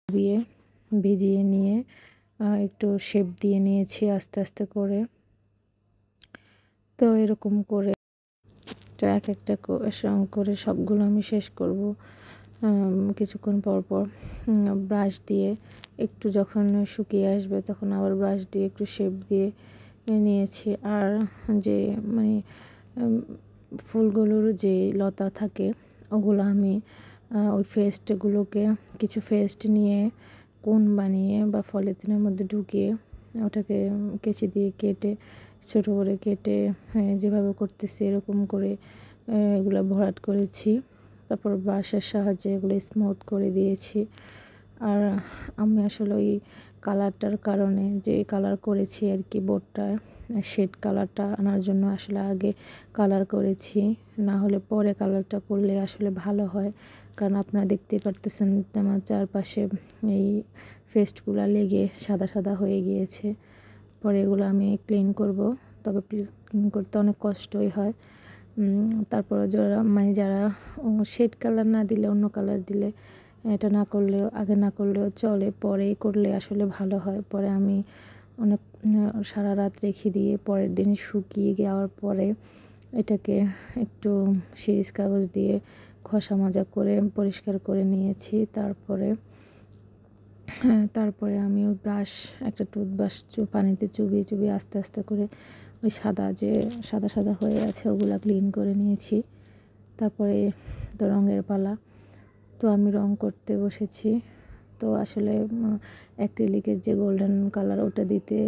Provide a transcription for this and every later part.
দিয়ে ভিজিয়ে নিয়ে একটু শেপ দিয়ে নিয়েছি আস্তে আস্তে করে। তো এরকম করে তো এক একটা করে সবগুলো আমি শেষ করব। কিছুক্ষণ পর পর ব্রাশ দিয়ে একটু যখন শুকিয়ে আসবে তখন আবার ব্রাশ দিয়ে একটু শেপ দিয়ে নিয়েছি। আর যে মানে ফুলগুলোর যে লতা থাকে ওগুলো আমি ওই পেস্টগুলোকে কিছু পেস্ট নিয়ে কোন বানিয়ে বা পলিথিনের মধ্যে ঢুকিয়ে ওটাকে কেচি দিয়ে কেটে ছোটো করে কেটে যেভাবে করতেছি এরকম করে এগুলো ভরাট করেছি। তারপর ব্রাশের সাহায্যে এগুলো স্মুথ করে দিয়েছি। আর আমি আসলে ওই কালারটার কারণে যে কালার করেছি আর কি বোর্ডটায় শেড কালারটা আনার জন্য আসলে আগে কালার করেছি, না হলে পরে কালারটা করলে আসলে ভালো হয়। কারণ আপনারা দেখতেই পারতেছেন আমার চারপাশে এই পেস্টগুলো লেগে সাদা সাদা হয়ে গিয়েছে। পরে এগুলো আমি ক্লিন করব, তবে ক্লিন করতে অনেক কষ্টই হয়। তারপরে যারা শেড কালার না দিলে অন্য কালার দিলে এটা না করলেও আগে না করলেও চলে, পরেই করলে আসলে ভালো হয়। পরে আমি অনেক সারা রাত রেখে দিয়ে পরের দিন শুকিয়ে যাওয়ার পরে এটাকে একটু সিরিজ কাগজ দিয়ে ঘষা মাজা করে পরিষ্কার করে নিয়েছি। তারপরে আমি ওই ব্রাশ একটা টুথব্রাশ পানিতে চুবিয়ে চুবিয়ে আস্তে আস্তে করে ওই সাদা সাদা হয়ে আছে ওগুলা ক্লিন করে নিয়েছি। তারপরে তো রঙের পালা, তো আমি রং করতে বসেছি। তো আসলে অ্যাক্রিলিকের যে গোল্ডেন কালার ওটা দিতে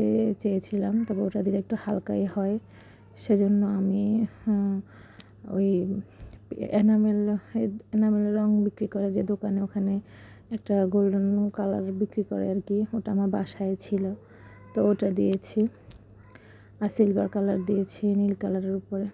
চেয়েছিলাম, তবে ওটা দিলে একটু হালকাই হয়। সেজন্য আমি ওই এনামেল রং বিক্রি করে যে দোকানে ওখানে একটা গোল্ডেন কালার বিক্রি করে আর কি, ওটা আমার বাসায় ছিল, তো ওটা দিয়েছি। আর সিলভার কালার দিয়েছি নীল কালারের উপরে।